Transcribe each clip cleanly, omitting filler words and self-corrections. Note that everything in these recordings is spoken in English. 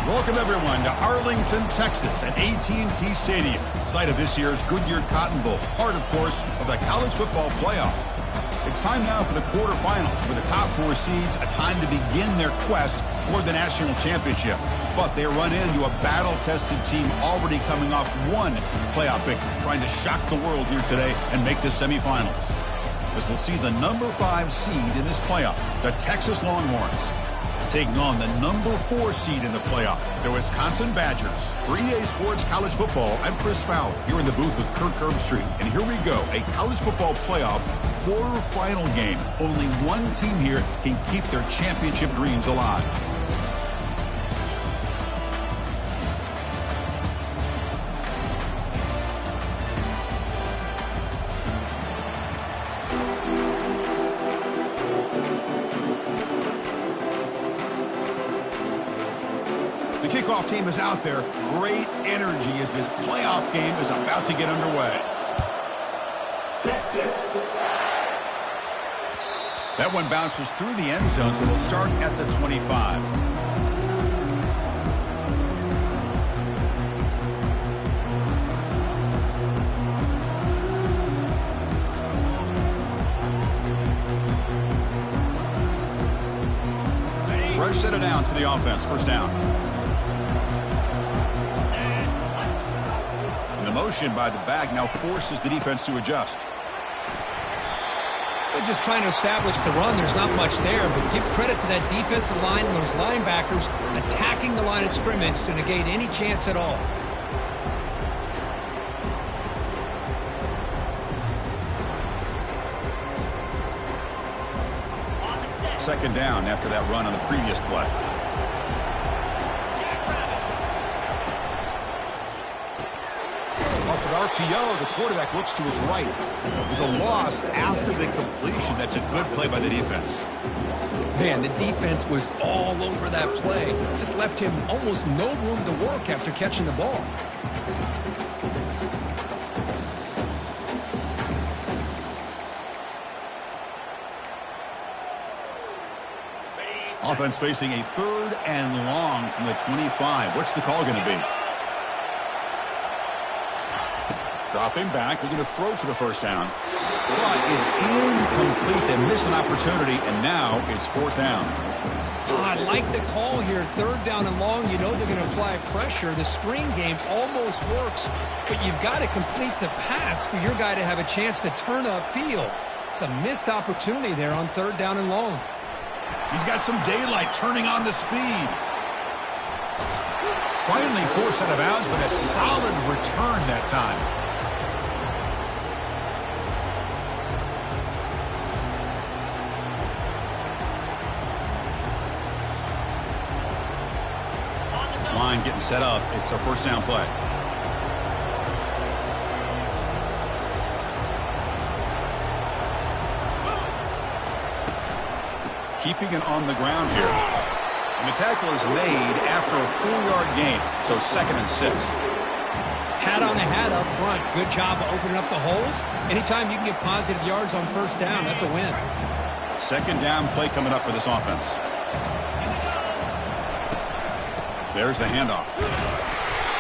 Welcome, everyone, to Arlington, Texas at AT&T Stadium, site of this year's Goodyear Cotton Bowl, part, of course, of the college football playoff. It's time now for the quarterfinals, for the top 4 seeds, a time to begin their quest toward the national championship. But they run into a battle-tested team already coming off one playoff victory, trying to shock the world here today and make the semifinals. As we'll see the number 5 seed in this playoff, the Texas Longhorns, taking on the number 4 seed in the playoff, the Wisconsin Badgers. For EA Sports College Football, I'm Chris Fowler, here in the booth with Kirk Herbstreit. And here we go, a college football playoff quarterfinal game. Only one team here can keep their championship dreams alive. The kickoff team is out there. Great energy as this playoff game is about to get underway. Texas. That one bounces through the end zone, so they'll start at the 25. Fresh set of downs for the offense. First down. The motion by the back now forces the defense to adjust. They're just trying to establish the run. There's not much there, but give credit to that defensive line and those linebackers attacking the line of scrimmage to negate any chance at all. Second down after that run on the previous play. Off an RPO, the quarterback looks to his right. It was a loss after the completion. That's a good play by the defense. Man, the defense was all over that play. Just left him almost no room to work after catching the ball. Offense facing a 3rd and long from the 25. What's the call going to be? Dropping back, they're going to throw for the first down. But it's incomplete. They miss an opportunity, and now it's 4th down. I like the call here. 3rd down and long. You know they're going to apply pressure. The screen game almost works, but you've got to complete the pass for your guy to have a chance to turn upfield. It's a missed opportunity there on 3rd down and long. He's got some daylight turning on the speed. Finally forced out of bounds, but a solid return that time. Line getting set up. It's a first down play. Keeping it on the ground here. And the tackle is made after a 4-yard gain. So 2nd and 6. Hat on the hat up front. Good job of opening up the holes. Anytime you can get positive yards on first down, that's a win. 2nd down play coming up for this offense. There's the handoff.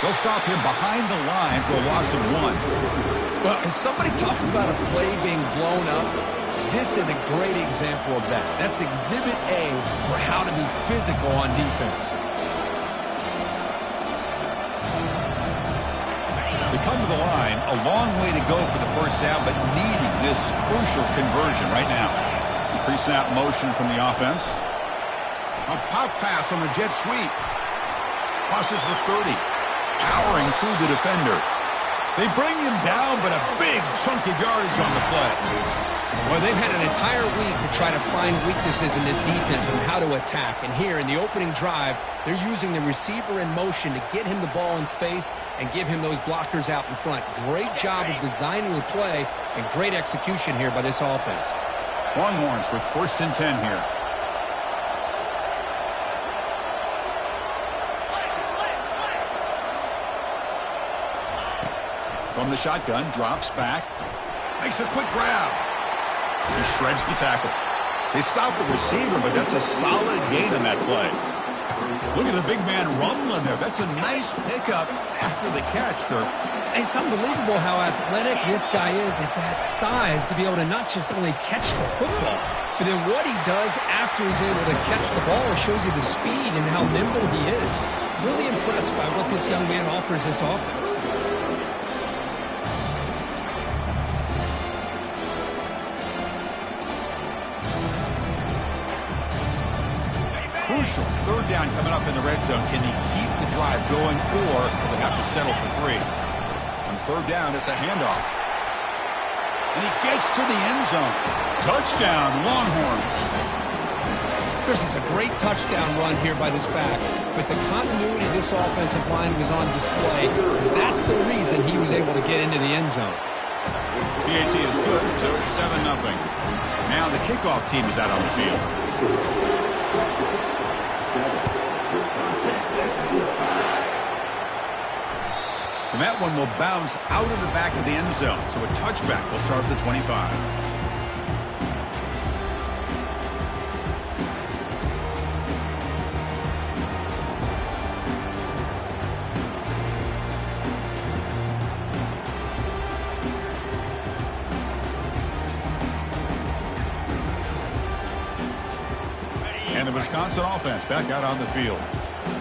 They'll stop him behind the line for a loss of 1. Well, if somebody talks about a play being blown up, this is a great example of that. That's Exhibit A for how to be physical on defense. They come to the line, a long way to go for the first down, but needing this crucial conversion right now. Pre-snap motion from the offense. A pop pass on the jet sweep. Crosses the 30, powering through the defender. They bring him down, but a big chunk of yardage on the play. Well, they've had an entire week to try to find weaknesses in this defense and how to attack. And here in the opening drive, they're using the receiver in motion to get him the ball in space and give him those blockers out in front. Great job of designing the play and great execution here by this offense. Longhorns with 1st and 10 here. From the shotgun, drops back, makes a quick grab. He shreds the tackle. They stop the receiver, but that's a solid gain on that play. Look at the big man rumbling there. That's a nice pickup after the catch, Kirk. It's unbelievable how athletic this guy is at that size to be able to not just only catch the football, but then what he does after he's able to catch the ball shows you the speed and how nimble he is. Really impressed by what this young man offers this offense. Crucial. Third down coming up in the red zone. Can he keep the drive going, or will they have to settle for 3? On third down, it's a handoff. And he gets to the end zone. Touchdown, Longhorns. Chris, it's a great touchdown run here by this back. But the continuity of this offensive line was on display. That's the reason he was able to get into the end zone. PAT is good, so it's 7-0. Now the kickoff team is out on the field. And that one will bounce out of the back of the end zone, so a touchback will start at the 25. And the Wisconsin offense back out on the field.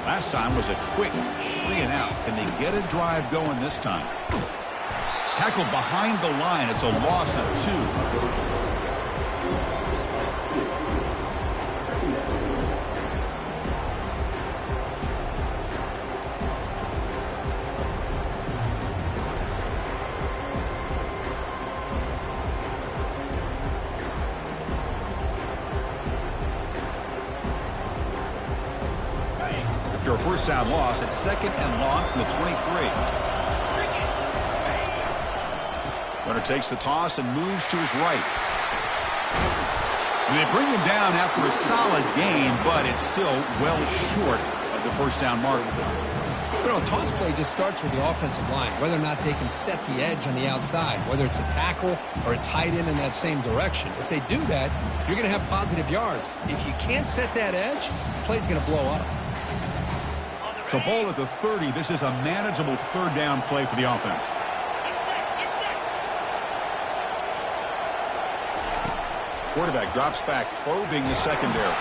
Last time was a quick 3-and-out. Can they get a drive going this time? Tackled behind the line. It's a loss of 2. After a first down loss, it's 2nd and long from the 23. Runner takes the toss and moves to his right. And they bring him down after a solid gain, but it's still well short of the first down mark. You know, a toss play just starts with the offensive line, whether or not they can set the edge on the outside, whether it's a tackle or a tight end in that same direction. If they do that, you're going to have positive yards. If you can't set that edge, the play's going to blow up. So ball at the 30. This is a manageable third down play for the offense. Quarterback drops back, probing the secondary.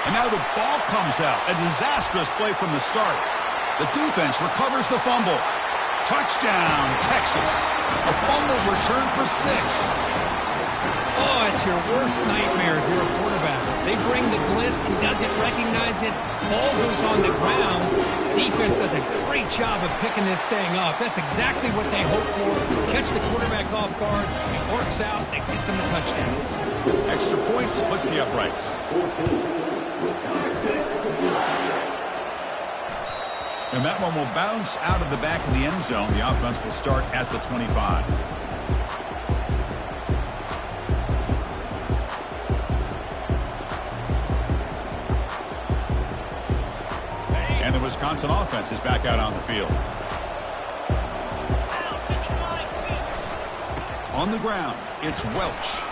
And now the ball comes out. A disastrous play from the start. The defense recovers the fumble. Touchdown, Texas. A fumble return for 6. Oh, it's your worst nightmare if you're a quarterback. They bring the blitz. He doesn't recognize it. Ball goes on the ground. Defense does a great job of picking this thing up. That's exactly what they hope for. Catch the quarterback off guard. It works out. It gets him a touchdown. Extra point splits the uprights. And that one will bounce out of the back of the end zone. The offense will start at the 25. And the Wisconsin offense is back out on the field. On the ground, it's Welch.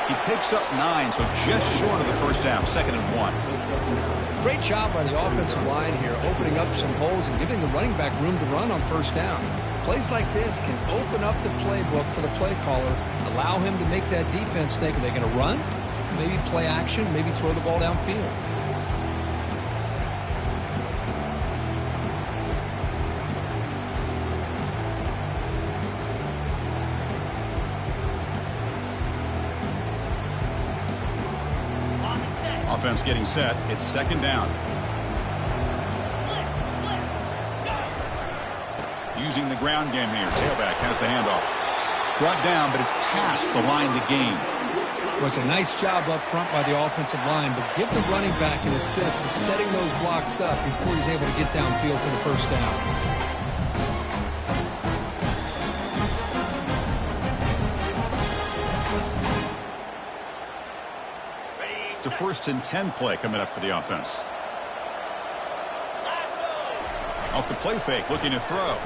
He picks up 9, so just short of the first down, 2nd and 1. Great job by the offensive line here, opening up some holes and giving the running back room to run on first down. Plays like this can open up the playbook for the play caller, allow him to make that defense think, are they going to run? Maybe play action, maybe throw the ball downfield. Offense getting set. It's 2nd down. Using the ground game here. Tailback has the handoff. Brought down, but it's past the line to gain. It was a nice job up front by the offensive line, but give the running back an assist for setting those blocks up before he's able to get downfield for the first down. It's a 1st and 10 play coming up for the offense. Off the play fake, looking to throw.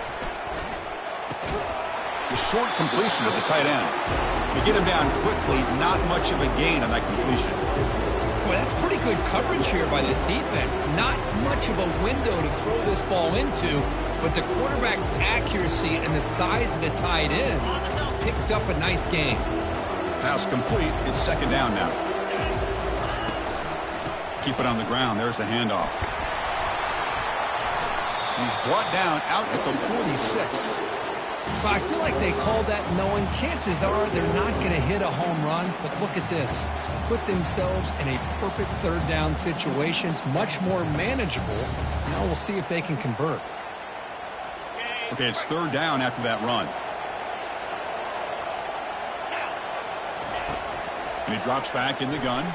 The short completion of the tight end. They get him down quickly, not much of a gain on that completion. Boy, that's pretty good coverage here by this defense. Not much of a window to throw this ball into, but the quarterback's accuracy and the size of the tight end picks up a nice gain. Pass complete. It's second down now. Keep it on the ground. There's the handoff. He's brought down out at the 46. But I feel like they called that knowing chances are they're not going to hit a home run. But look at this. Put themselves in a perfect third down situation. It's much more manageable. Now we'll see if they can convert. Okay, it's third down after that run. And he drops back in the gun.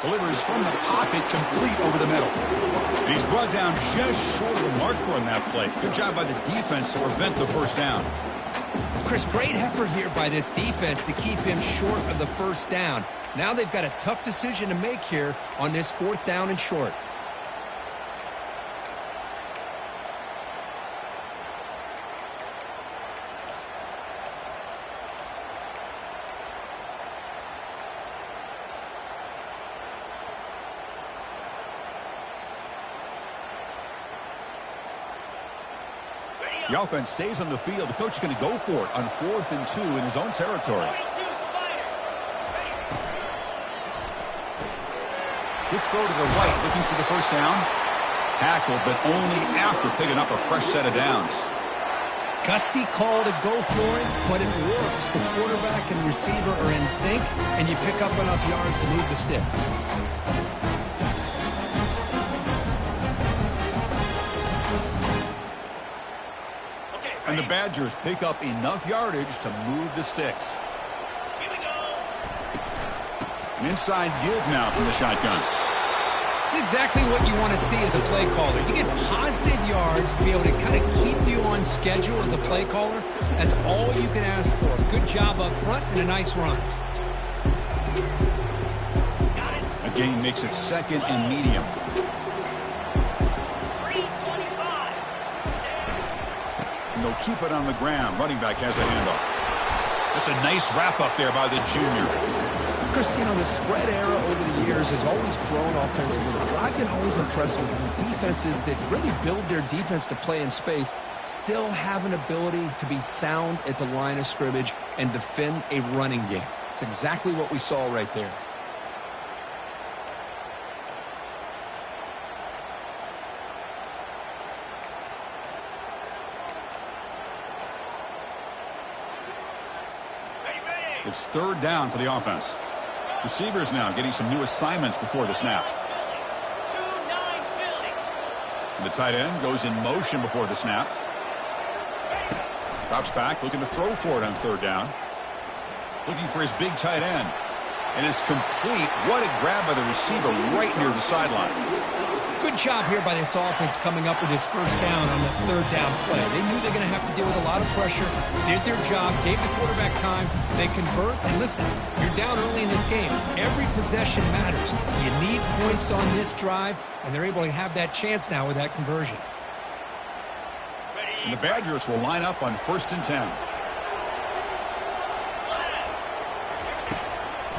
Delivers from the pocket, complete over the middle. And he's brought down just short of the marker on that play. Good job by the defense to prevent the first down. Chris, great effort here by this defense to keep him short of the first down. Now they've got a tough decision to make here on this fourth down and short. The offense stays on the field. The coach is going to go for it on 4th and 2 in his own territory. Quick throw to the right, looking for the first down. Tackled, but only after picking up a fresh set of downs. Gutsy call to go for it, but it works. The quarterback and receiver are in sync, and you pick up enough yards to move the sticks. And the Badgers pick up enough yardage to move the sticks. Here we go. An inside give now from the shotgun. It's exactly what you want to see as a play caller. You get positive yards to be able to kind of keep you on schedule as a play caller. That's all you can ask for. Good job up front and a nice run. A gain makes it second and medium. And they'll keep it on the ground. Running back has a handoff. That's a nice wrap up there by the junior. Chris, you know, the spread era over the years has always grown offensively. But I've been always impressed with defenses that really build their defense to play in space, still have an ability to be sound at the line of scrimmage and defend a running game. It's exactly what we saw right there. It's third down for the offense. Receivers now getting some new assignments before the snap. And the tight end goes in motion before the snap. Drops back, looking to throw for it on third down. Looking for his big tight end. And it's complete. What a grab by the receiver right near the sideline. Good job here by this offense coming up with his first down on the third down play. They knew they're going to have to deal with a lot of pressure, did their job, gave the quarterback time, they convert, and listen, you're down early in this game. Every possession matters. You need points on this drive, and they're able to have that chance now with that conversion. And the Badgers will line up on 1st and 10.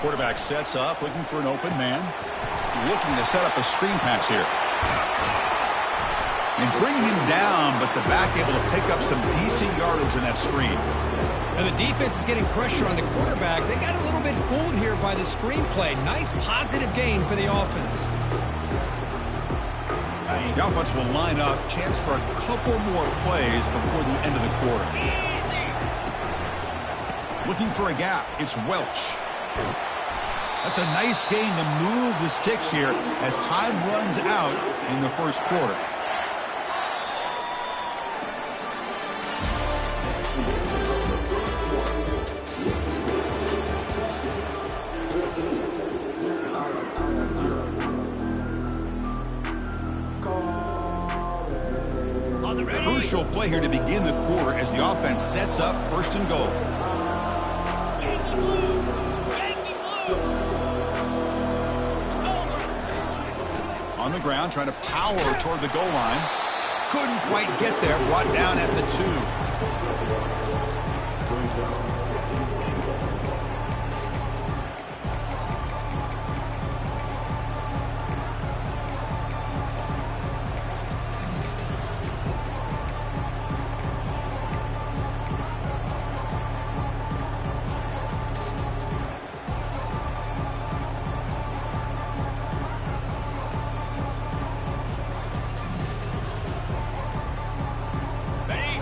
Quarterback sets up, looking for an open man. Looking to set up a screen pass here. And bring him down, but the back able to pick up some decent yardage in that screen. And the defense is getting pressure on the quarterback. They got a little bit fooled here by the screen play. Nice positive gain for the offense. The offense will line up. Chance for a couple more plays before the end of the quarter. Looking for a gap. It's Welch. That's a nice gain to move the sticks here as time runs out in the first quarter. Crucial play here to begin the quarter as the offense sets up 1st and goal. On the ground, trying to power toward the goal line. Couldn't quite get there, brought down at the 2.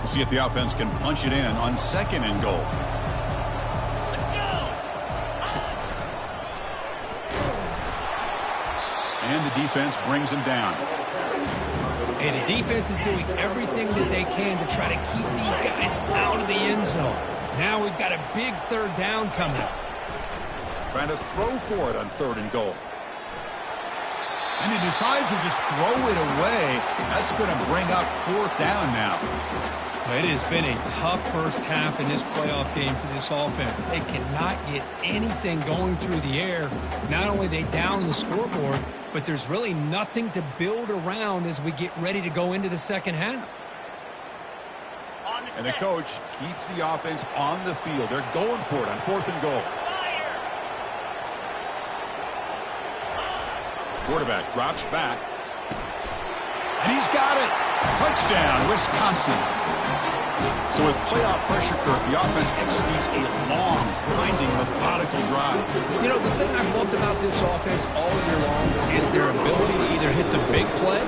See if the offense can punch it in on 2nd and goal. And the defense brings him down. Hey, the defense is doing everything that they can to try to keep these guys out of the end zone. Now we've got a big 3rd down coming up. Trying to throw for it on 3rd and goal. And he decides to just throw it away. That's going to bring up 4th down now. It has been a tough first half in this playoff game for this offense. They cannot get anything going through the air. Not only are they down the scoreboard, but there's really nothing to build around as we get ready to go into the second half. And the coach keeps the offense on the field. They're going for it on 4th and goal. Quarterback drops back. And he's got it. Touchdown, Wisconsin. So with playoff pressure, Kirk, the offense executes a long, grinding, methodical drive. You know, the thing I've loved about this offense all year long is their ability to either hit the big play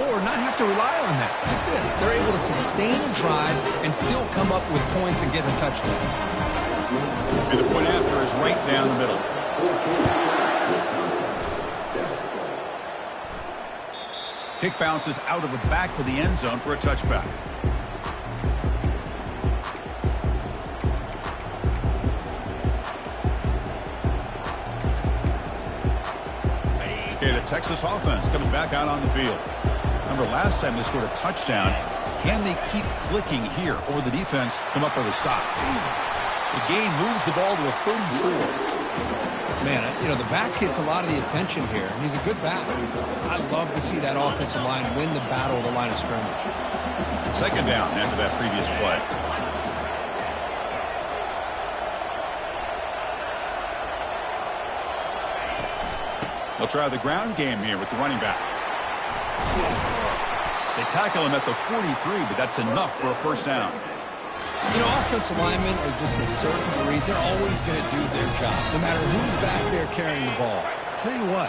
or not have to rely on that. Like this, they're able to sustain a drive and still come up with points and get a touchdown. And the point after is right down the middle. Kick bounces out of the back of the end zone for a touchback. Okay, the Texas offense comes back out on the field. Remember, last time they scored a touchdown. Can they keep clicking here, or the defense come up with a stop? The game moves the ball to the 34. Man, you know, the back gets a lot of the attention here, and he's a good back. I love to see that offensive line win the battle of the line of scrimmage. 2nd down after that previous play. They'll try the ground game here with the running back. They tackle him at the 43, but that's enough for a 1st down. You know, offensive linemen are just a certain breed. They're always going to do their job, no matter who's back there carrying the ball. I'll tell you what,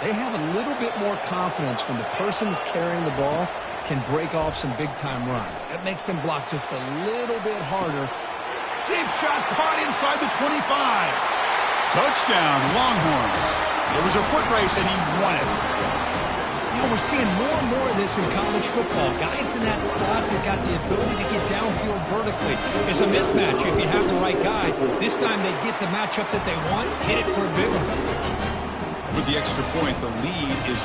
they have a little bit more confidence when the person that's carrying the ball can break off some big-time runs. That makes them block just a little bit harder. Deep shot caught inside the 25. Touchdown, Longhorns. It was a foot race, and he won it. You know, we're seeing more and more of this in college football. Guys in that slot that got the ability to get downfield vertically. It's a mismatch if you have the right guy. This time they get the matchup that they want, hit it for a big one. With the extra point, the lead is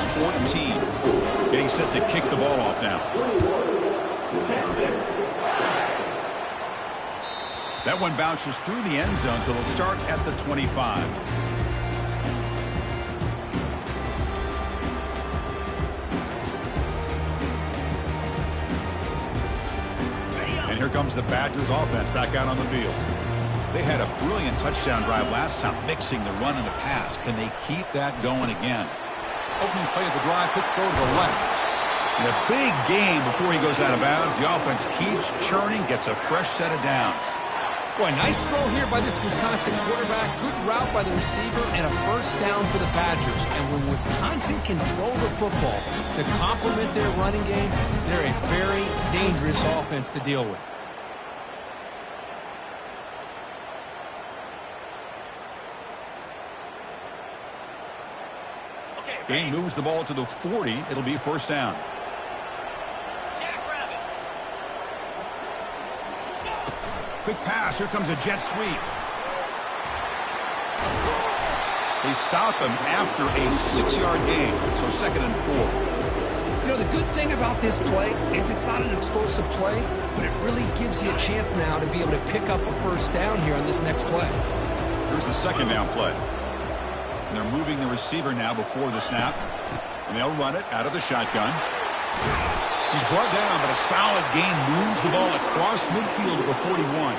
14. Getting set to kick the ball off now. That one bounces through the end zone, so they'll start at the 25. And here comes the Badgers offense back out on the field. They had a brilliant touchdown drive last time, mixing the run and the pass. Can they keep that going again? Opening play of the drive, quick throw to the left. And a big gain before he goes out of bounds. The offense keeps churning, gets a fresh set of downs. Boy, nice throw here by this Wisconsin quarterback. Good route by the receiver and a 1st down for the Badgers. And when Wisconsin can throw the football to complement their running game, they're a very dangerous offense to deal with. Game moves the ball to the 40. It'll be 1st down. Quick pass. Here comes a jet sweep. They stop him after a 6-yard gain. So 2nd and 4. You know, the good thing about this play is it's not an explosive play, but it really gives you a chance now to be able to pick up a 1st down here on this next play. Here's the 2nd down play. And they're moving the receiver now before the snap. And they'll run it out of the shotgun. He's brought down, but a solid gain moves the ball across midfield to the 41.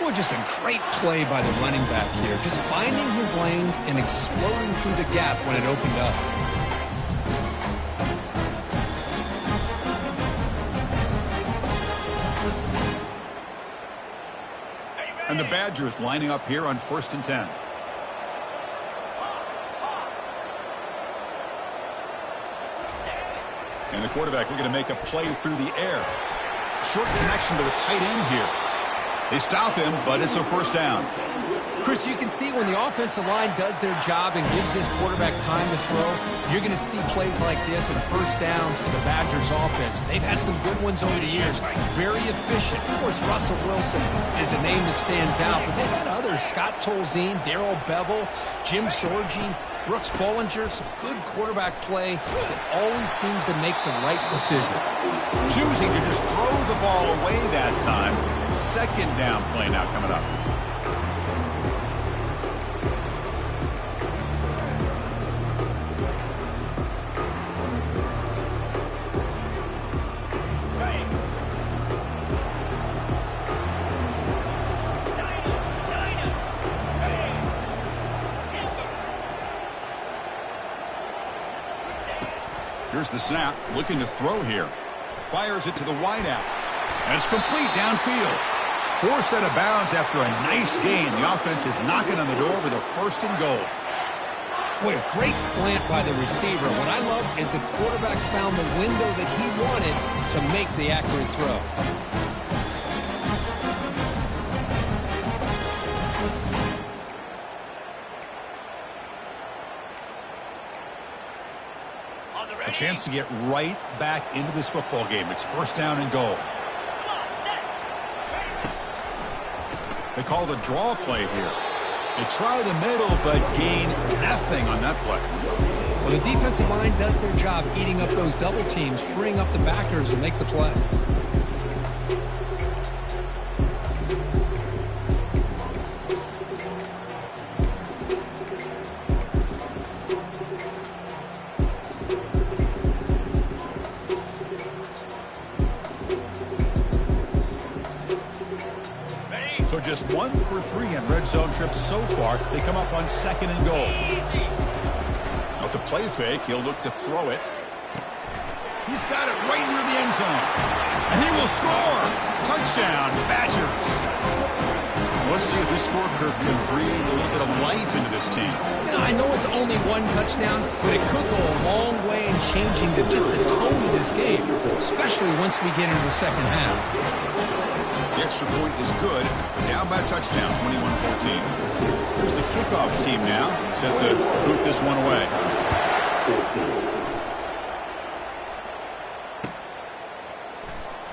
Well, just a great play by the running back here. Just finding his lanes and exploding through the gap when it opened up. And the Badgers lining up here on 1st and 10. And the quarterback looking to make a play through the air. Short connection to the tight end here. They stop him, but it's a first down. Chris, you can see when the offensive line does their job and gives this quarterback time to throw, you're going to see plays like this and first downs for the Badgers offense. They've had some good ones over the years. Very efficient. Of course, Russell Wilson is the name that stands out, but they've had others. Scott Tolzien, Darrell Bevel, Jim Sorgi, Brooks Bollinger. Some good quarterback play that always seems to make the right decision. Choosing to just throw the ball away that time. Second down play now coming up. Here's the snap, looking to throw here. Fires it to the wideout. And it's complete downfield. Forced out of bounds after a nice gain. The offense is knocking on the door with a first and goal. Boy, a great slant by the receiver. What I love is the quarterback found the window that he wanted to make the accurate throw. A chance to get right back into this football game. It's first down and goal. They call the draw play here. They try the middle, but gain nothing on that play. Well, the defensive line does their job eating up those double teams, freeing up the backers to make the play. So just 1 for 3 on red zone trips so far. They come up on second and goal. With the play fake, he'll look to throw it. He's got it right near the end zone. And he will score. Touchdown, Badgers. Let's see if this score can breathe a little bit of life into this team. You know, I know it's only one touchdown, but it could go a long way in changing just the tone of this game, especially once we get into the second half. The extra point is good. Down by a touchdown, 21-14. Here's the kickoff team now, set to boot this one away.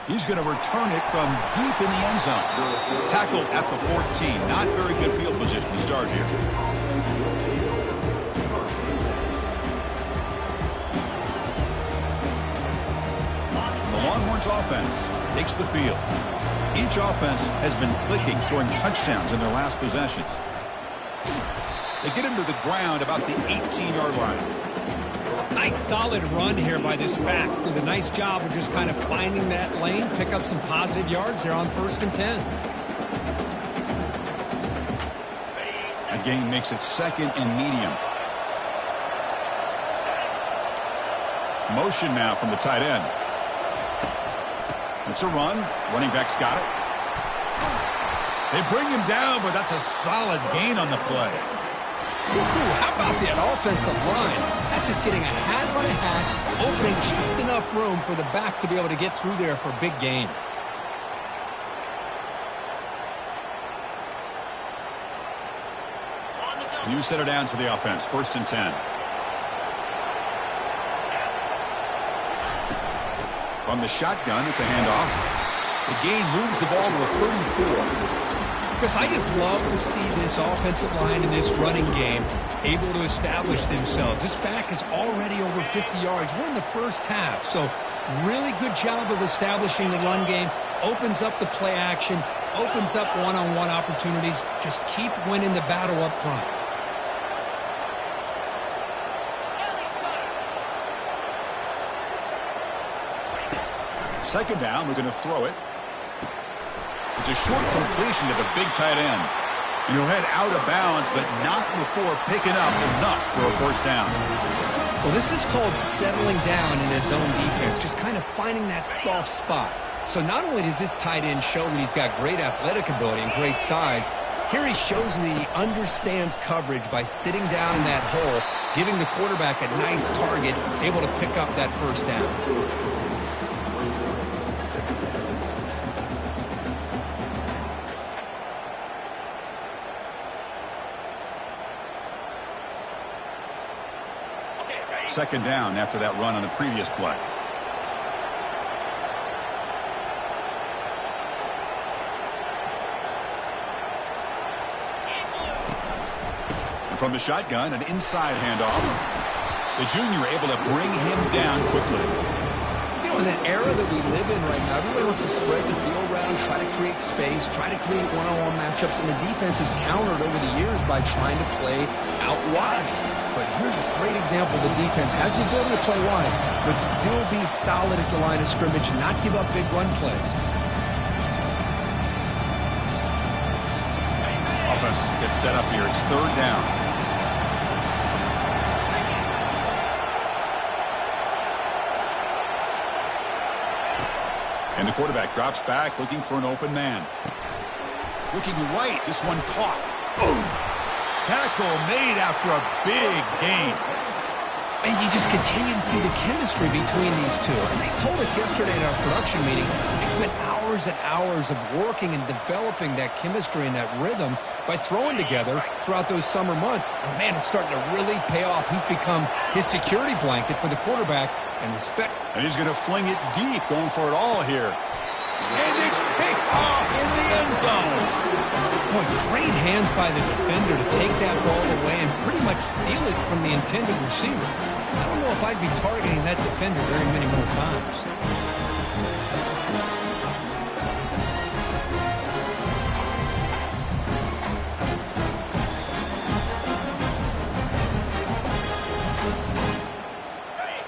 He's going to return it from deep in the end zone. Tackled at the 14. Not very good field position to start here. The Longhorns offense takes the field. Each offense has been clicking, scoring touchdowns in their last possessions. They get him to the ground about the 18-yard line. Nice solid run here by this back. Did a nice job of just kind of finding that lane, pick up some positive yards there on 1st and 10. A gain makes it second and medium. Motion now from the tight end. It's a run. Running back's got it. They bring him down, but that's a solid gain on the play. How about that offensive line? That's just getting a hat on a hat, opening just enough room for the back to be able to get through there for a big gain. New set of downs for the offense. 1st and 10. From the shotgun, it's a handoff. The gain moves the ball to the 34. Because I just love to see this offensive line in this running game able to establish themselves. This back is already over 50 yards. We're in the first half, so really good job of establishing the run game. Opens up the play action, opens up one-on-one opportunities. Just keep winning the battle up front. Second down, we're going to throw it. It's a short completion to the big tight end. And he'll head out of bounds, but not before picking up enough for a first down. Well, this is called settling down in his own defense, just kind of finding that soft spot. So not only does this tight end show that he's got great athletic ability and great size, here he shows that he understands coverage by sitting down in that hole, giving the quarterback a nice target, able to pick up that first down. Second down after that run on the previous play. And from the shotgun, an inside handoff. The junior able to bring him down quickly. You know, in that era that we live in right now, everybody wants to spread the field around, try to create space, try to create one-on-one matchups, and the defense has countered over the years by trying to play out wide. But here's a great example. The defense has the ability to play wide, but still be solid at the line of scrimmage and not give up big run plays. Offense gets set up here. It's third down. And the quarterback drops back, looking for an open man. Looking right. This one caught. Boom. Tackle made after a big gain. And you just continue to see the chemistry between these two. And they told us yesterday in our production meeting, they spent hours and hours of working and developing that chemistry and that rhythm by throwing together throughout those summer months. And, man, it's starting to really pay off. He's become his security blanket for the quarterback and respect. And he's going to fling it deep, going for it all here. And it's picked off in the end zone. Boy, great hands by the defender to take that ball away and pretty much steal it from the intended receiver. I don't know if I'd be targeting that defender very many more times.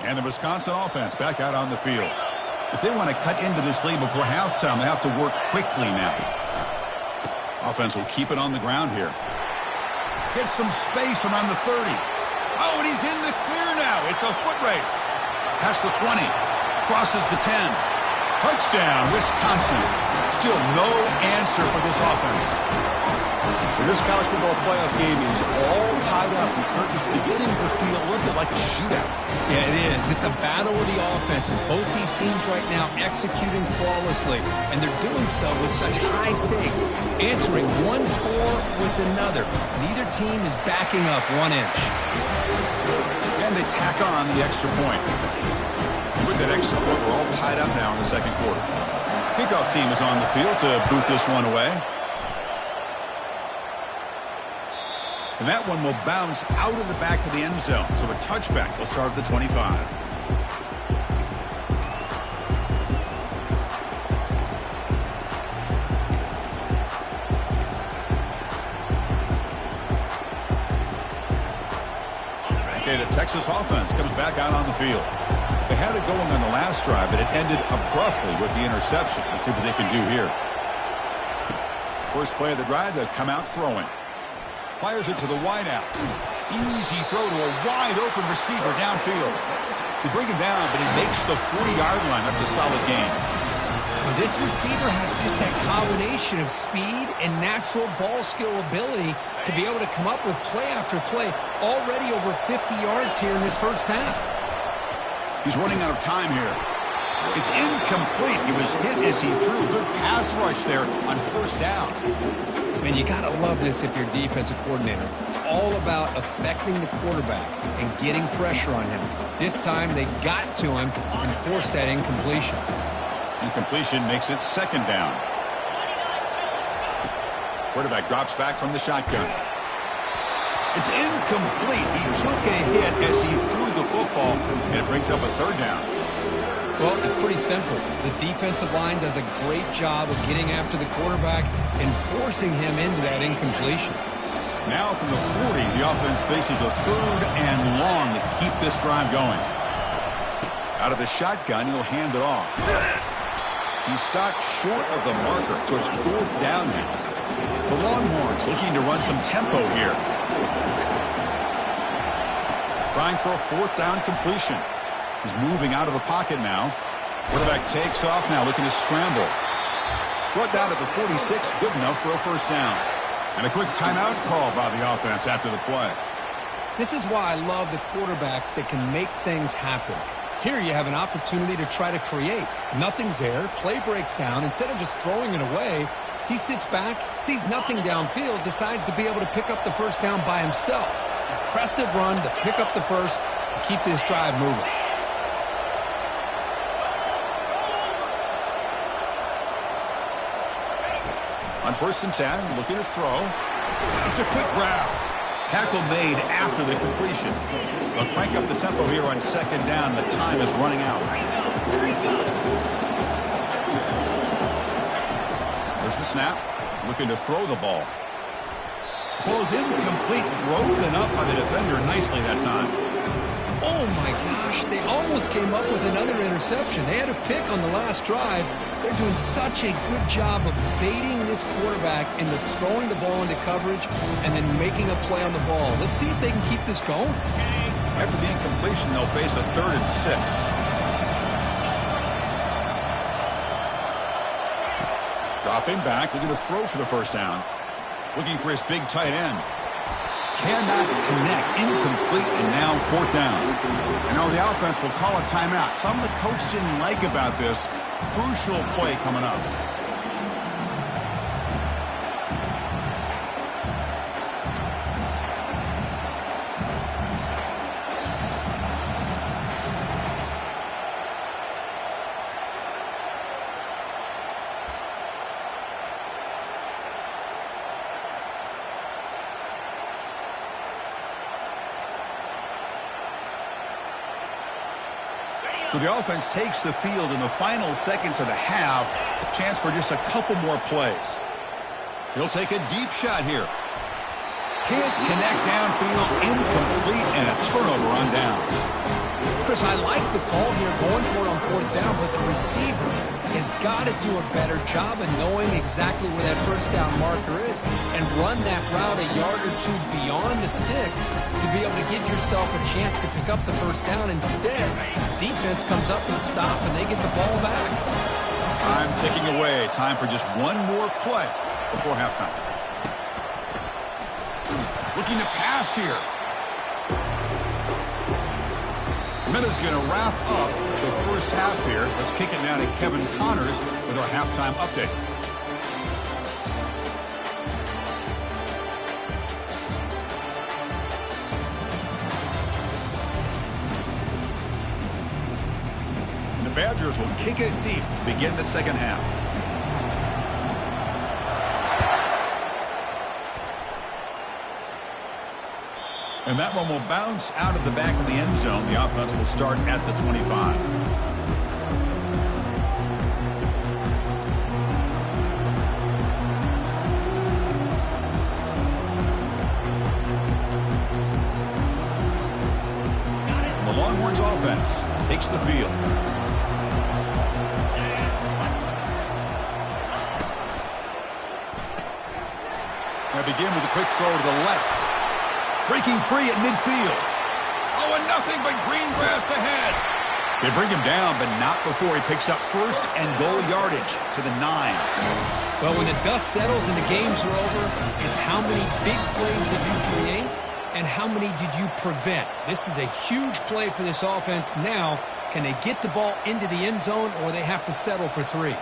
And the Wisconsin offense back out on the field. If they want to cut into this lead before halftime, they have to work quickly now. Offense will keep it on the ground here. Gets some space around the 30. Oh, and he's in the clear now. It's a foot race. Past the 20. Crosses the 10. Touchdown, Wisconsin. Still no answer for this offense. And this college football playoff game is all tied up. The curtain's beginning to feel a little bit like a shootout. Yeah, it is. It's a battle of the offenses. Both these teams right now executing flawlessly, and they're doing so with such high stakes, answering one score with another. Neither team is backing up 1 inch. And they tack on the extra point. With that extra point, we're all tied up now in the second quarter. Kickoff team is on the field to boot this one away. And that one will bounce out of the back of the end zone. So a touchback will start at the 25. Okay, the Texas offense comes back out on the field. They had it going on the last drive, but it ended abruptly with the interception. Let's see what they can do here. First play of the drive, they'll come out throwing. Fires it to the wideout. Easy throw to a wide-open receiver downfield. They bring him down, but he makes the 40-yard line. That's a solid gain. Well, this receiver has just that combination of speed and natural ball skill ability to be able to come up with play after play. Already over 50 yards here in this first half. He's running out of time here. It's incomplete. He was hit as he threw. Good pass rush there on first down. Man, you got to love this if you're a defensive coordinator. It's all about affecting the quarterback and getting pressure on him. This time they got to him and forced that incompletion. Incompletion makes it second down. Quarterback drops back from the shotgun. It's incomplete. He took a hit as he threw the football, and it brings up a third down. Well, it's pretty simple. The defensive line does a great job of getting after the quarterback and forcing him into that incompletion. Now from the 40, the offense faces a third and long to keep this drive going. Out of the shotgun, he'll hand it off. He stopped short of the marker, so it's fourth down now. The Longhorns looking to run some tempo here. Trying for a fourth down completion. He's moving out of the pocket now. Quarterback takes off now, looking to scramble. Brought down to the 46, good enough for a first down. And a quick timeout call by the offense after the play. This is why I love the quarterbacks that can make things happen. Here you have an opportunity to try to create. Nothing's there. Play breaks down. Instead of just throwing it away, he sits back, sees nothing downfield, decides to be able to pick up the first down by himself. Impressive run to pick up the first, keep this drive moving. On 1st and 10, looking to throw. It's a quick grab. Tackle made after the completion. They'll crank up the tempo here on 2nd down. The time is running out. There's the snap. Looking to throw the ball. Ball's incomplete. Broken up by the defender nicely that time. Oh, my gosh. They almost came up with another interception. They had a pick on the last drive. They're doing such a good job of baiting this quarterback into throwing the ball into coverage and then making a play on the ball. Let's see if they can keep this going. After the incompletion, they'll face a 3rd and 6. Dropping back, looking to throw for the 1st down. Looking for his big tight end. Cannot connect, incomplete, and now 4th down. And now the offense will call a timeout. Something the coach didn't like about this. Crucial play coming up. So the offense takes the field in the final seconds of the half. Chance for just a couple more plays. He'll take a deep shot here. Can't connect downfield, incomplete, and a turnover on downs. Chris, I like the call here going for it on 4th down, but the receiver has got to do a better job of knowing exactly where that 1st down marker is and run that route a yard or two beyond the sticks to be able to give yourself a chance to pick up the 1st down. Instead, defense comes up with a stop and they get the ball back. Time ticking away. Time for just one more play before halftime. Looking to pass here. Minute's going to wrap up the 1st half here. Let's kick it now to Kevin Connors with our halftime update. And the Badgers will kick it deep to begin the 2nd half. And that one will bounce out of the back of the end zone. The offense will start at the 25. The Longhorns offense takes the field. Now begin with a quick throw to the left. Breaking free at midfield. Oh, and nothing but green grass ahead. They bring him down, but not before he picks up 1st and goal yardage to the 9. Well, when the dust settles and the games are over, it's how many big plays did you create and how many did you prevent. This is a huge play for this offense. Now, can they get the ball into the end zone or they have to settle for 3?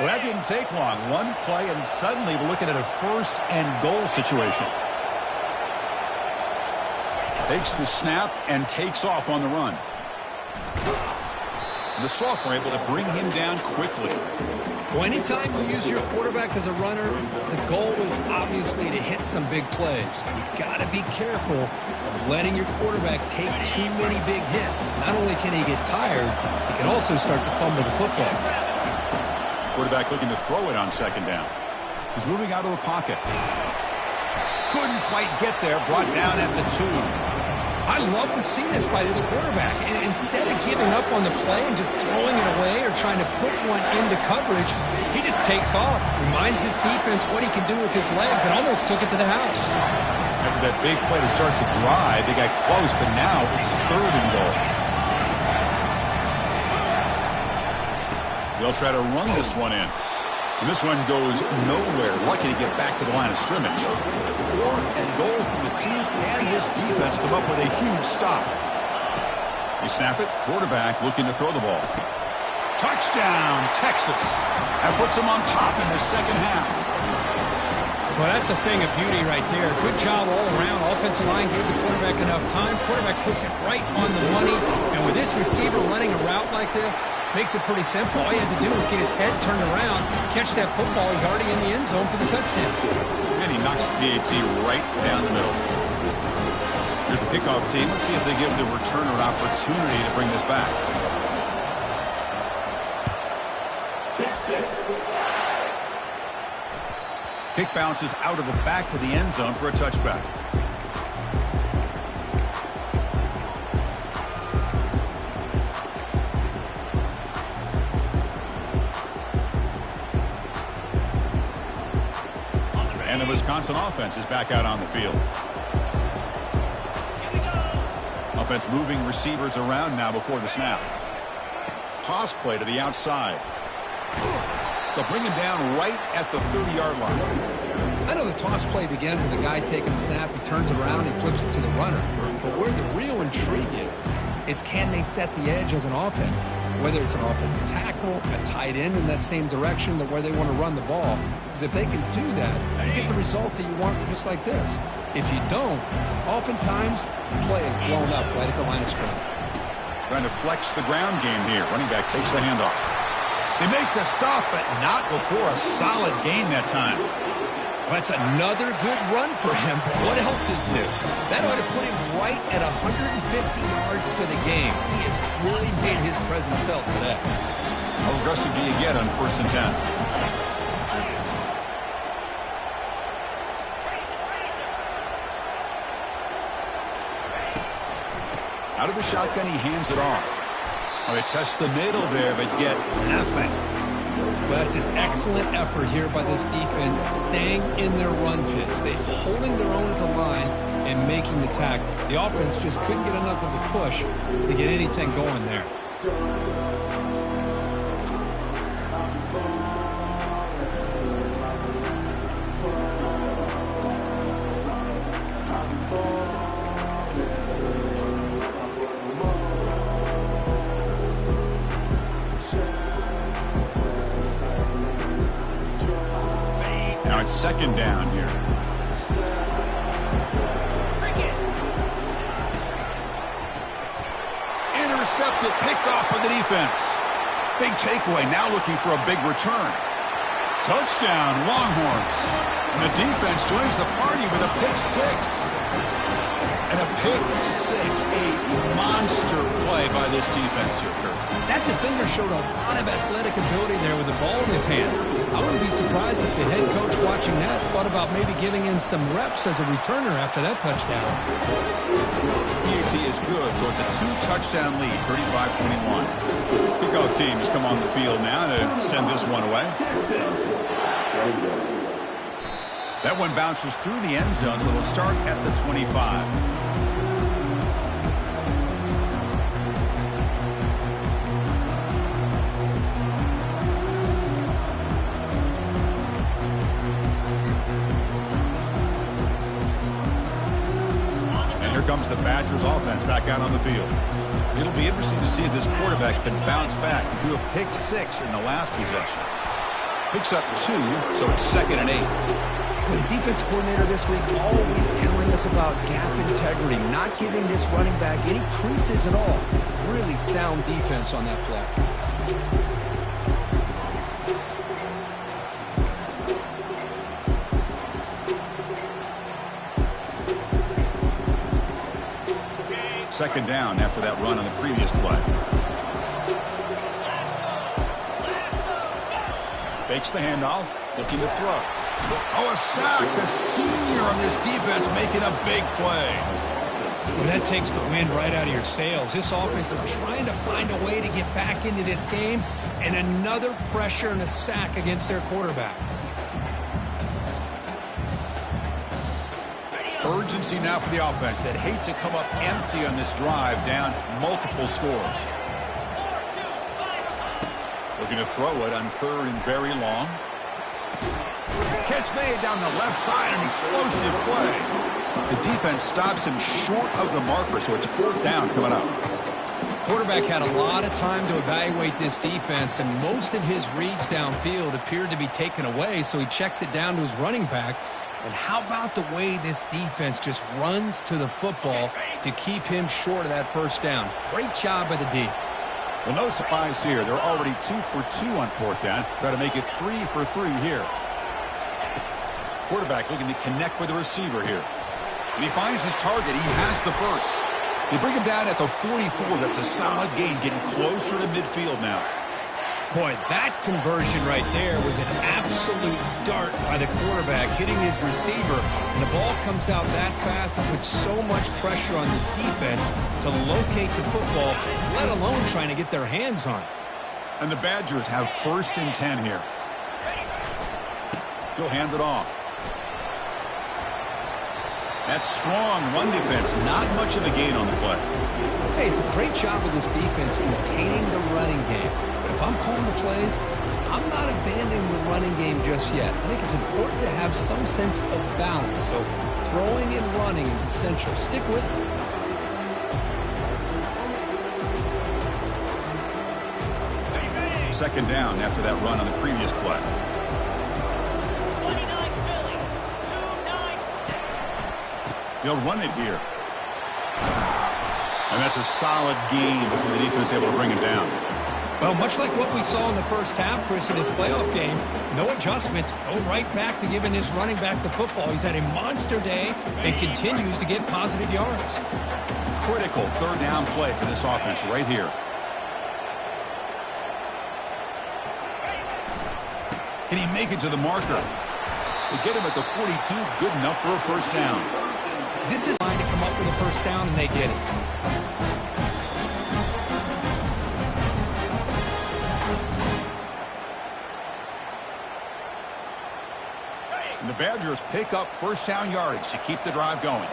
Well, that didn't take long. One play, and suddenly we're looking at a 1st and goal situation. Takes the snap and takes off on the run. The sophomore able to bring him down quickly. Well, anytime you use your quarterback as a runner, the goal is obviously to hit some big plays. You've got to be careful of letting your quarterback take too many big hits. Not only can he get tired, he can also start to fumble the football. Quarterback looking to throw it on 2nd down. He's moving out of the pocket. Couldn't quite get there. Brought down at the 2. I love to see this by this quarterback. And instead of giving up on the play and just throwing it away or trying to put one into coverage, he just takes off, reminds his defense what he can do with his legs, and almost took it to the house. After that big play to start the drive, they got close, but now it's 3rd and goal. They'll try to run this one in. And this one goes nowhere. Lucky to get back to the line of scrimmage. 4th and goal from the 2. Can this defense come up with a huge stop? You snap it. Quarterback looking to throw the ball. Touchdown, Texas. That puts them on top in the 2nd half. Well, that's a thing of beauty right there. Good job all around. Offensive line gave the quarterback enough time. Quarterback puts it right on the money. And with this receiver running a route like this, makes it pretty simple. All you have to do is get his head turned around, catch that football. He's already in the end zone for the touchdown. And he knocks the PAT right down the middle. Here's the kickoff team. Let's see if they give the returner an opportunity to bring this back. Kick bounces out of the back of the end zone for a touchback. And the Wisconsin offense is back out on the field. Offense moving receivers around now before the snap. Toss play to the outside. They'll bring him down right at the 30-yard line. I know the toss play begins with the guy taking the snap. He turns it around and flips it to the runner. But where the real intrigue is can they set the edge as an offense? Whether it's an offensive tackle, a tight end in that same direction that where they want to run the ball. Because if they can do that, you get the result that you want just like this. If you don't, oftentimes the play is blown up right at the line of scrimmage. Trying to flex the ground game here. Running back takes the handoff. They make the stop, but not before a solid gain that time. Well, that's another good run for him. But what else is new? That ought to put him right at 150 yards for the game. He has really made his presence felt today. How aggressive do you get on 1st and 10? Out of the shotgun, he hands it off. Well, they test the middle there, but get nothing. Well, that's an excellent effort here by this defense, staying in their run fits. They're holding their own at the line and making the tackle. The offense just couldn't get enough of a push to get anything going there. Now it's 2nd down here. Intercepted, picked off by the defense. Big takeaway, now looking for a big return. Touchdown, Longhorns. And the defense joins the party with a pick 6. And a pick 6, a monster play by this defense here, Kurt. That defender showed a lot of athletic ability there with the ball in his hands. I wouldn't be surprised if the head coach watching that thought about maybe giving him some reps as a returner after that touchdown. PAT is good, so it's a 2-touchdown lead, 35-21. Kickoff team has come on the field now to send this one away. That one bounces through the end zone, so they'll start at the 25. Comes the Badgers offense back out on the field. It'll be interesting to see if this quarterback can bounce back. He threw a pick 6 in the last possession. Picks up 2, so it's 2nd and 8. Well, the defense coordinator this week all week telling us about gap integrity, not giving this running back any creases at all. Really sound defense on that play. Second down after that run on the previous play. Fakes the handoff, looking to throw. Oh, a sack. The senior on this defense making a big play. Well, that takes the wind right out of your sails. This offense is trying to find a way to get back into this game, and another pressure and a sack against their quarterback. Urgency now for the offense that hates to come up empty on this drive, down multiple scores. Looking to throw it on 3rd and very long. Catch made down the left side, an explosive play. The defense stops him short of the marker, so it's 4th down coming up. Quarterback had a lot of time to evaluate this defense, and most of his reads downfield appeared to be taken away, so he checks it down to his running back. And how about the way this defense just runs to the football to keep him short of that first down? Great job by the D. Well, no surprise here. They're already 2 for 2 on 4th down. Try to make it 3 for 3 here. Quarterback looking to connect with the receiver here. And he finds his target. He has the first. They bring him down at the 44. That's a solid gain, getting closer to midfield now. Boy, that conversion right there was an absolute dart by the quarterback, hitting his receiver. And the ball comes out that fast and puts so much pressure on the defense to locate the football, let alone trying to get their hands on it. And the Badgers have 1st and 10 here. He'll hand it off. That strong run defense, not much of a gain on the play. Hey, it's a great job of this defense containing the running game. But if I'm calling the plays, I'm not abandoning the running game just yet. I think it's important to have some sense of balance. So throwing and running is essential. Stick with it. Second down after that run on the previous play. They'll run it here. And that's a solid gain before the defense able to bring him down. Well, much like what we saw in the first half, Chris, in this playoff game, no adjustments, go right back to giving his running back the football. He's had a monster day and continues to get positive yards. Critical 3rd down play for this offense right here. Can he make it to the marker? They get him at the 42, good enough for a 1st down. This is trying to come up with a 1st down, and they get it. And the Badgers pick up 1st down yardage to keep the drive going.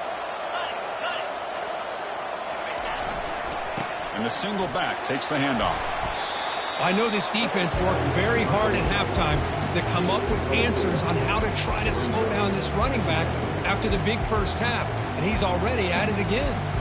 And the single back takes the handoff. I know this defense worked very hard at halftime to come up with answers on how to try to slow down this running back after the big first half, and he's already at it again.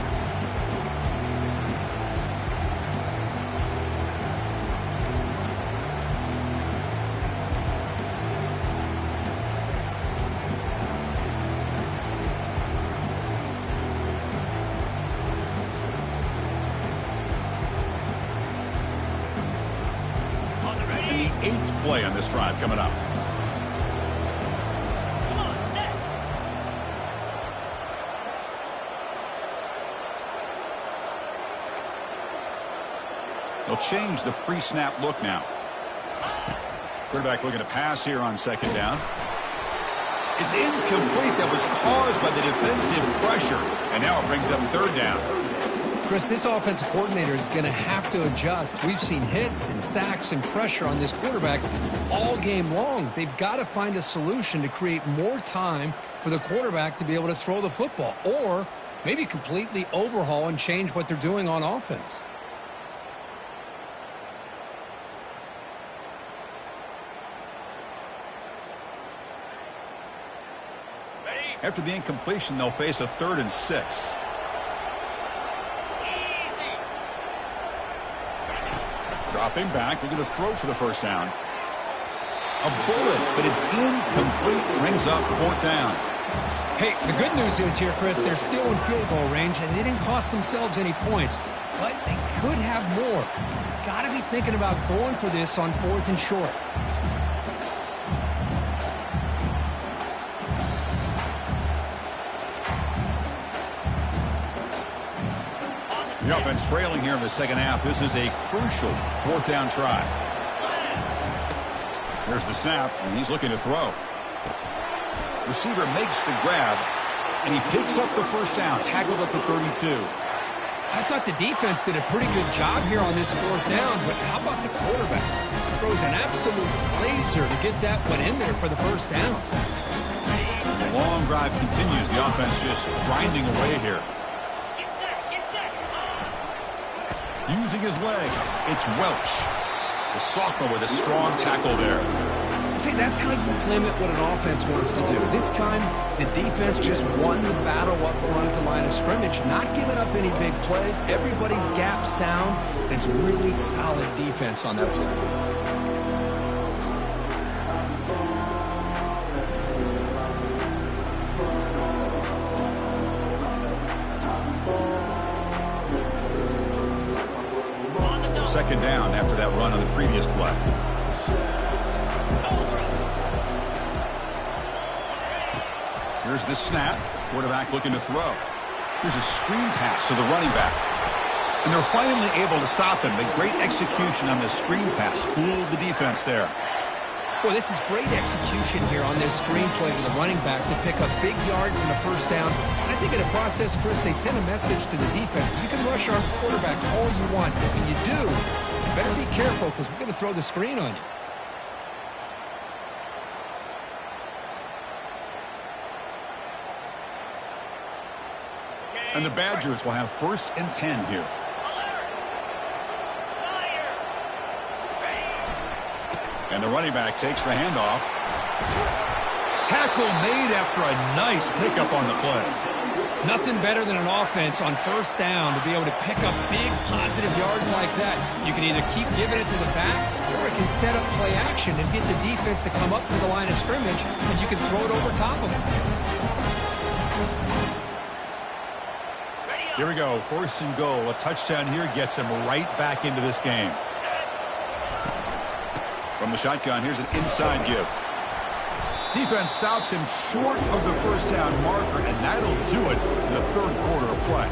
The 8th play on this drive coming up. They'll change the pre-snap look now. Quarterback looking to pass here on 2nd down. It's incomplete. That was caused by the defensive pressure. And now it brings up 3rd down. Chris, this offensive coordinator is going to have to adjust. We've seen hits and sacks and pressure on this quarterback all game long. They've got to find a solution to create more time for the quarterback to be able to throw the football, or maybe completely overhaul and change what they're doing on offense. After the incompletion, they'll face a 3rd and 6. Dropping back, they're going to throw for the 1st down. A bullet, but it's incomplete. Brings up 4th down. Hey, the good news is here, Chris, they're still in field goal range, and they didn't cost themselves any points, but they could have more. You've got to be thinking about going for this on 4th and short. The offense trailing here in the 2nd half. This is a crucial 4th down try. Here's the snap, and he's looking to throw. Receiver makes the grab, and he picks up the 1st down, tackled at the 32. I thought the defense did a pretty good job here on this 4th down, but how about the quarterback? Throws an absolute laser to get that one in there for the 1st down. The long drive continues. The offense just grinding away here. Using his legs, it's Welch. The sophomore with a strong tackle there. See, that's how you limit what an offense wants to do. This time, the defense just won the battle up front at the line of scrimmage, not giving up any big plays. Everybody's gap sound. It's really solid defense on that play. Second down after that run on the previous play. Here's the snap. Quarterback looking to throw. Here's a screen pass to the running back. And they're finally able to stop him. A great execution on the screen pass. Fooled the defense there. Well, this is great execution here on this screen play to the running back to pick up big yards in a first down. And I think in the process, Chris, they sent a message to the defense. You can rush our quarterback all you want, but when you do, you better be careful because we're going to throw the screen on you. And the Badgers will have 1st and 10 here. And the running back takes the handoff. Tackle made after a nice pickup on the play. Nothing better than an offense on first down to be able to pick up big positive yards like that. You can either keep giving it to the back or it can set up play action and get the defense to come up to the line of scrimmage and you can throw it over top of them. Here we go. 1st and goal. A touchdown here gets them right back into this game. From the shotgun, here's an inside give. Defense stops him short of the first down marker, and that'll do it in the 3rd quarter of play.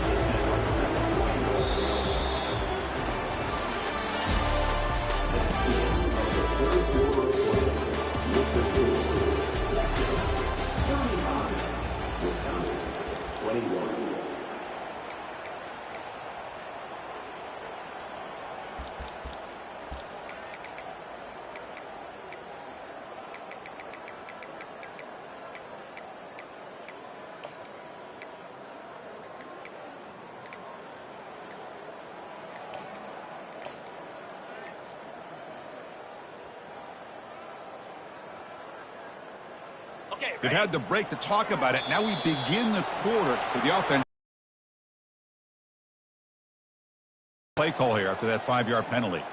They've had the break to talk about it. Now we begin the quarter with the offense. Play call here after that 5-yard penalty.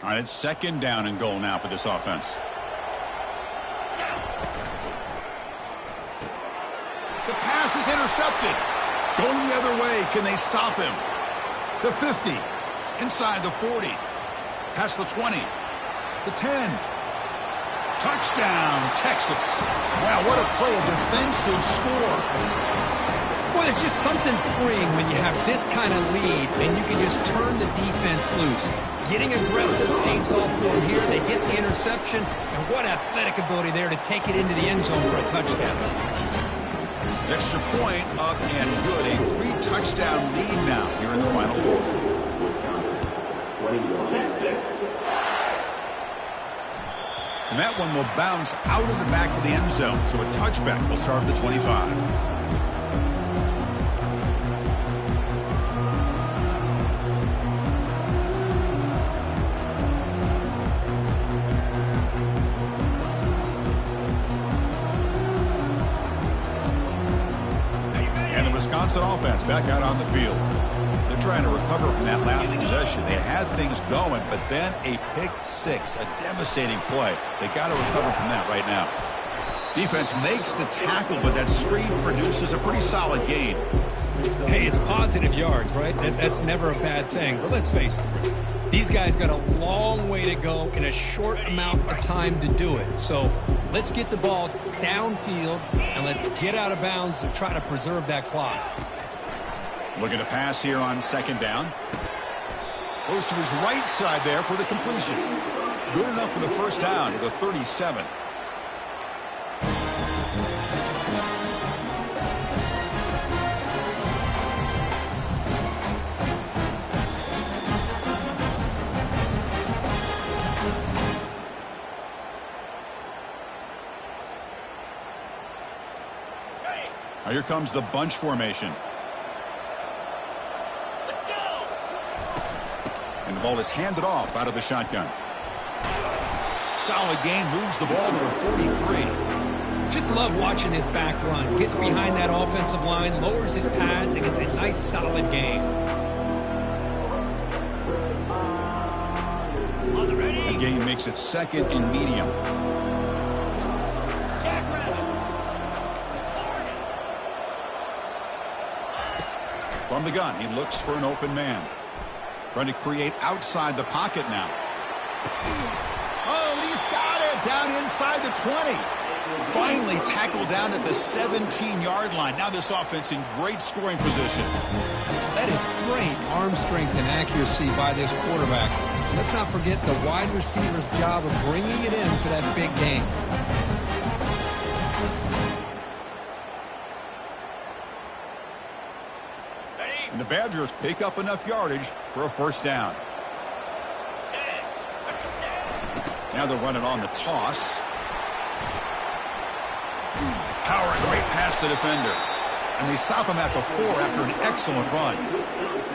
All right, it's 2nd down and goal now for this offense. The pass is intercepted. Going the other way. Can they stop him? The 50. Inside the 40. Past the 20. The 10. Touchdown, Texas. Wow, what a play. A defensive score. Well, it's just something freeing when you have this kind of lead and you can just turn the defense loose. Getting aggressive pays off for them here. They get the interception, and what athletic ability there to take it into the end zone for a touchdown. Extra point up and good. A 3-touchdown lead now here in the final quarter. And that one will bounce out of the back of the end zone, so a touchback will start at the 25. Wisconsin offense back out on the field. They're trying to recover from that last possession. They had things going, but then a pick six, a devastating play. They got to recover from that right now. Defense makes the tackle, but that screen produces a pretty solid gain. Hey, it's positive yards, right? That's never a bad thing. But let's face it, Chris. These guys got a long way to go in a short amount of time to do it. So let's get the ball downfield, and let's get out of bounds to try to preserve that clock. Looking to pass here on 2nd down. Goes to his right side there for the completion. Good enough for the first down to the 37. Now here comes the bunch formation. And the ball is handed off out of the shotgun. Solid gain, moves the ball to the 43. Just love watching this back run. Gets behind that offensive line, lowers his pads, and gets a nice solid gain. The gain makes it second and medium. From the gun, he looks for an open man. Trying to create outside the pocket now. Oh, he's got it down inside the 20. Finally tackled down at the 17-yard line. Now this offense in great scoring position. That is great arm strength and accuracy by this quarterback. Let's not forget the wide receiver's job of bringing it in for that big game. And the Badgers pick up enough yardage for a first down. Now they're running on the toss. Power, great past the defender. And they stop him at the 4 after an excellent run.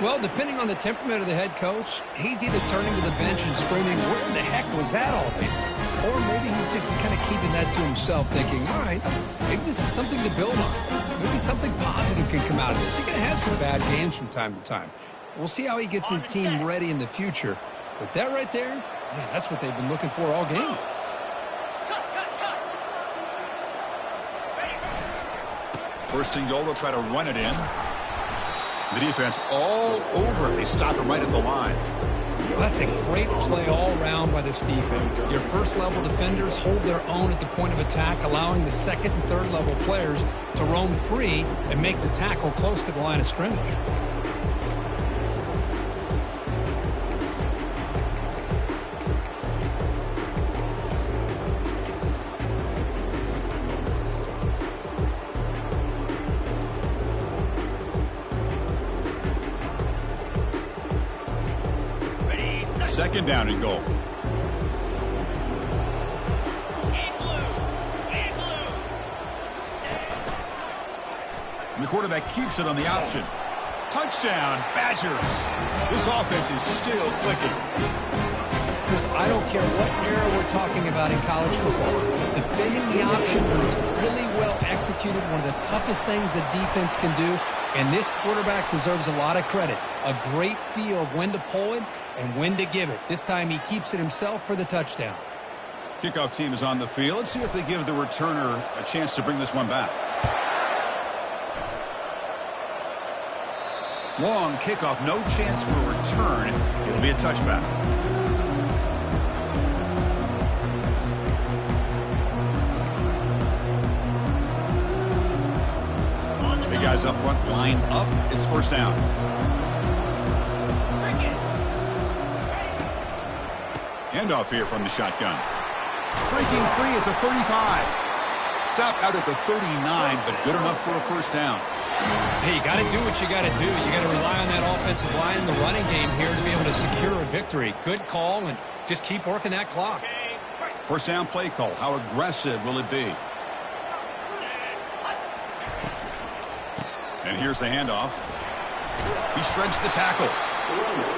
Well, depending on the temperament of the head coach, he's either turning to the bench and screaming, where the heck was that all day? Or maybe he's just kind of keeping that to himself, thinking, all right, maybe this is something to build on. Maybe something positive can come out of this. You're going to have some bad games from time to time. We'll see how he gets his team ready in the future. But that right there, man, that's what they've been looking for all game. First and goal, they'll try to run it in. The defense all over it. They stop him right at the line. Well, that's a great play all around by this defense. Your first-level defenders hold their own at the point of attack, allowing the second and third-level players to roam free and make the tackle close to the line of scrimmage. Second down and goal. And the quarterback keeps it on the option. Touchdown, Badgers. This offense is still clicking. Chris, I don't care what era we're talking about in college football. Defending the option when it's really well executed, one of the toughest things that defense can do, and this quarterback deserves a lot of credit. A great feel of when to pull it and when to give it. This time he keeps it himself for the touchdown. Kickoff team is on the field. Let's see if they give the returner a chance to bring this one back. Long kickoff, no chance for a return. It'll be a touchback. Big guys up front, lined up. It's first down. Handoff here from the shotgun. Breaking free at the 35. Stopped out at the 39, but good enough for a first down. Hey, you got to do what you got to do. You got to rely on that offensive line in the running game here to be able to secure a victory. Good call, and just keep working that clock. First down play call. How aggressive will it be? And here's the handoff. He shreds the tackle.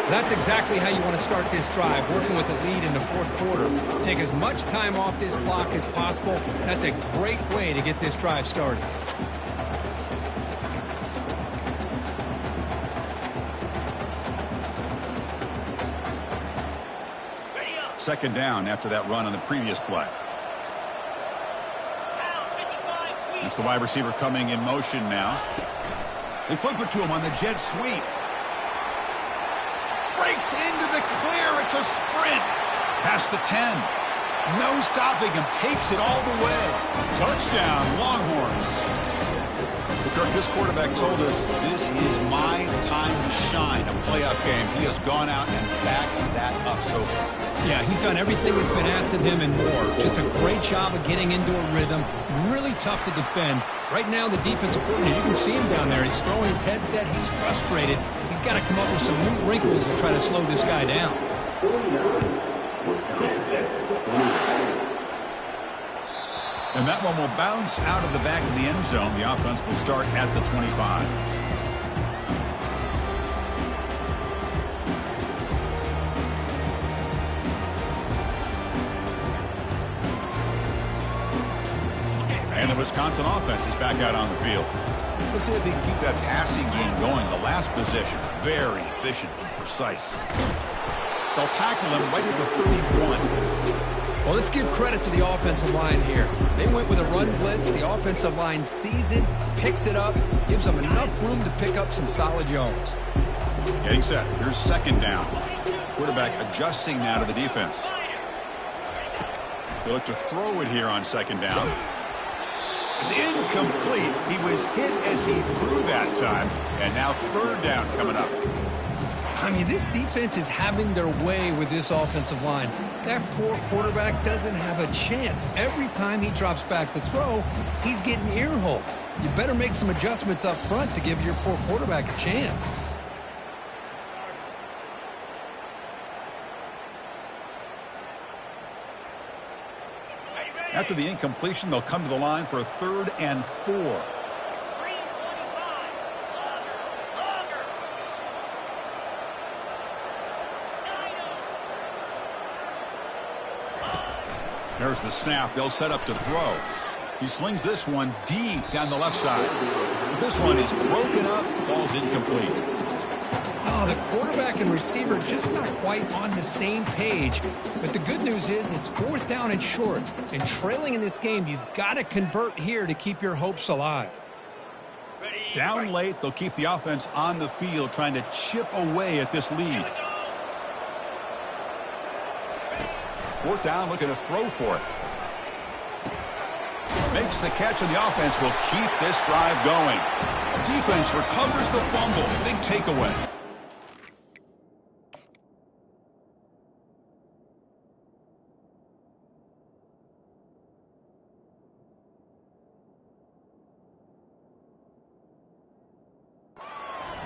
That's exactly how you want to start this drive, working with a lead in the fourth quarter. Take as much time off this clock as possible. That's a great way to get this drive started. Second down after that run on the previous play. That's the wide receiver coming in motion now. They flip it to him on the jet sweep. Breaks into the clear. It's a sprint. Past the 10. No stopping him. Takes it all the way. Touchdown, Longhorns. Well, Kirk, this quarterback told us this is my time to shine. A playoff game. He has gone out and backed that up so far. Yeah, he's done everything that's been asked of him and more. Just a great job of getting into a rhythm. Really tough to defend. Right now, the defensive coordinator, you can see him down there. He's throwing his headset. He's frustrated. He's got to come up with some new wrinkles to try to slow this guy down. And that one will bounce out of the back of the end zone. The offense will start at the 25. the Wisconsin offense is back out on the field. Let's see if they can keep that passing game going. The last possession, very efficient and precise. They'll tackle him right at the 31. Well, let's give credit to the offensive line here. They went with a run blitz. The offensive line sees it, picks it up, gives them enough room to pick up some solid yards. Getting set. Here's second down. Quarterback adjusting now to the defense. They look to throw it here on second down. It's incomplete. He was hit as he threw that time. And now third down coming up. I mean, this defense is having their way with this offensive line. That poor quarterback doesn't have a chance. Every time he drops back to throw, he's getting ear-holed. You better make some adjustments up front to give your poor quarterback a chance. After the incompletion, they'll come to the line for a 3rd and 4. There's the snap. They'll set up to throw. He slings this one deep down the left side. But this one is broken up, falls incomplete. Oh, the quarterback and receiver just not quite on the same page. But the good news is it's 4th down and short. And trailing in this game, you've got to convert here to keep your hopes alive. Down late, they'll keep the offense on the field trying to chip away at this lead. 4th down, looking to throw for it. Makes the catch, and the offense will keep this drive going. Defense recovers the fumble. Big takeaway.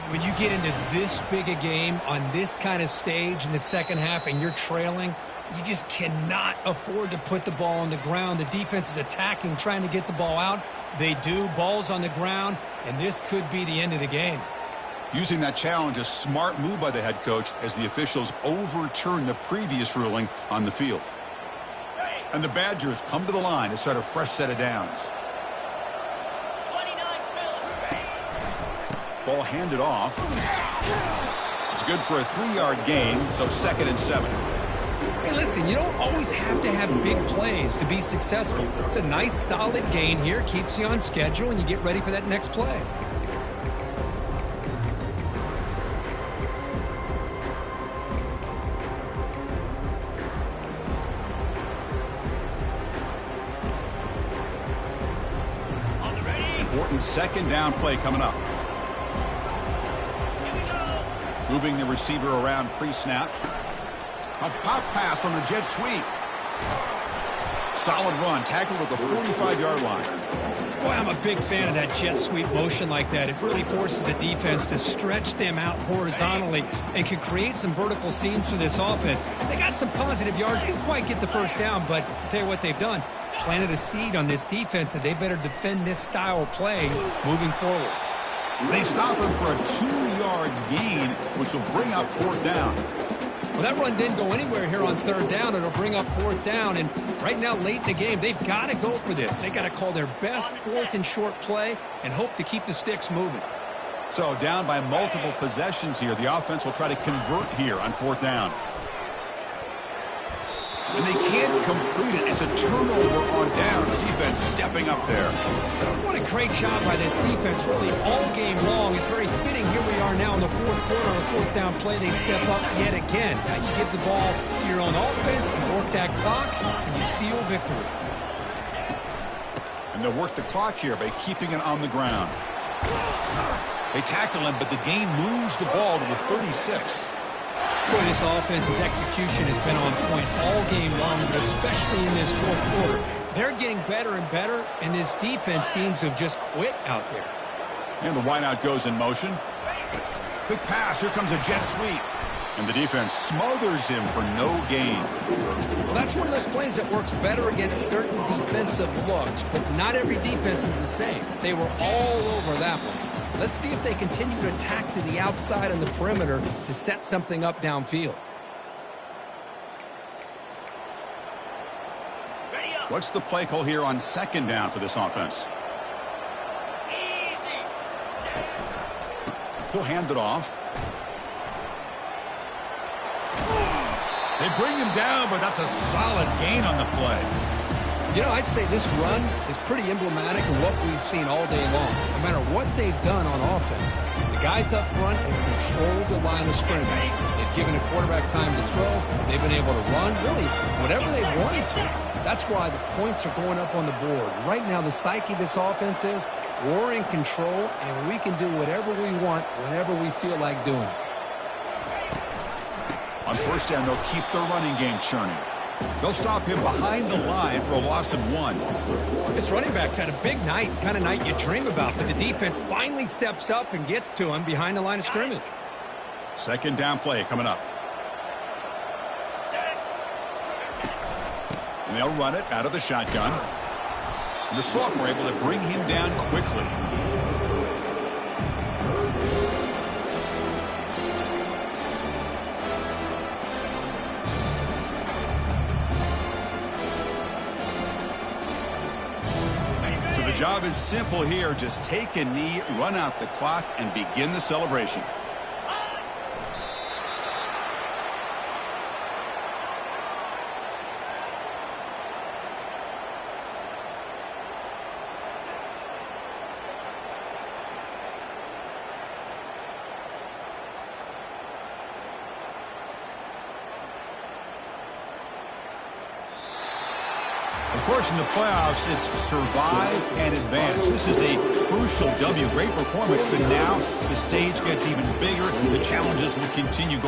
When you get into this big a game on this kind of stage in the second half and you're trailing, you just cannot afford to put the ball on the ground. The defense is attacking, trying to get the ball out. They do. Ball's on the ground, and this could be the end of the game. Using that challenge, a smart move by the head coach as the officials overturn the previous ruling on the field. And the Badgers come to the line to start a fresh set of downs. Ball handed off. It's good for a 3-yard gain, so 2nd and 7. Hey, listen, you don't always have to have big plays to be successful. It's a nice, solid gain here, keeps you on schedule, and you get ready for that next play. Important second down play coming up. Moving the receiver around pre-snap. A pop pass on the jet sweep. Solid run, tackled at the 45-yard line. Boy, I'm a big fan of that jet sweep motion like that. It really forces the defense to stretch them out horizontally and can create some vertical seams for this offense. They got some positive yards. Didn't quite get the first down, but I'll tell you what they've done. Planted a seed on this defense that they better defend this style of play moving forward. They stop him for a 2-yard gain, which will bring up 4th down. Well, that run didn't go anywhere here on 3rd down. It'll bring up 4th down. And right now, late in the game, they've got to go for this. They've got to call their best 4th and short play and hope to keep the sticks moving. So down by multiple possessions here. The offense will try to convert here on 4th down. And they can't complete it. It's a turnover on downs. Defense stepping up there. What a great job by this defense, really, all game long. It's very fitting. Here we are now in the 4th quarter on a 4th down play. They step up yet again. Now you give the ball to your own offense, you work that clock, and you seal victory. And they'll work the clock here by keeping it on the ground. They tackle him, but the gain moves the ball to the 36. Boy, this offense's execution has been on point all game long, but especially in this 4th quarter. They're getting better and better, and this defense seems to have just quit out there. And the wideout goes in motion. Quick pass. Here comes a jet sweep. And the defense smothers him for no gain. Well, that's one of those plays that works better against certain defensive looks, but not every defense is the same. They were all over that one. Let's see if they continue to attack to the outside on the perimeter to set something up downfield. What's the play call here on second down for this offense? He'll hand it off. They bring him down, but that's a solid gain on the play. You know, I'd say this run is pretty emblematic of what we've seen all day long. No matter what they've done on offense, the guys up front have controlled the line of scrimmage. They've given a quarterback time to throw. They've been able to run, really, whatever they wanted to. That's why the points are going up on the board. Right now, the psyche of this offense is we're in control, and we can do whatever we want whenever we feel like doing it. On first down, they'll keep the running game churning. They'll stop him behind the line for a loss of 1. This running back's had a big night, kind of night you dream about, but the defense finally steps up and gets to him behind the line of scrimmage. Second down play coming up. And they'll run it out of the shotgun. And the Sophomore able to bring him down quickly. So the job is simple here. Just take a knee, run out the clock, and begin the celebration. Of course, in the playoffs, it's survive and advance. This is a crucial W. Great performance, but now the stage gets even bigger. The challenges will continue.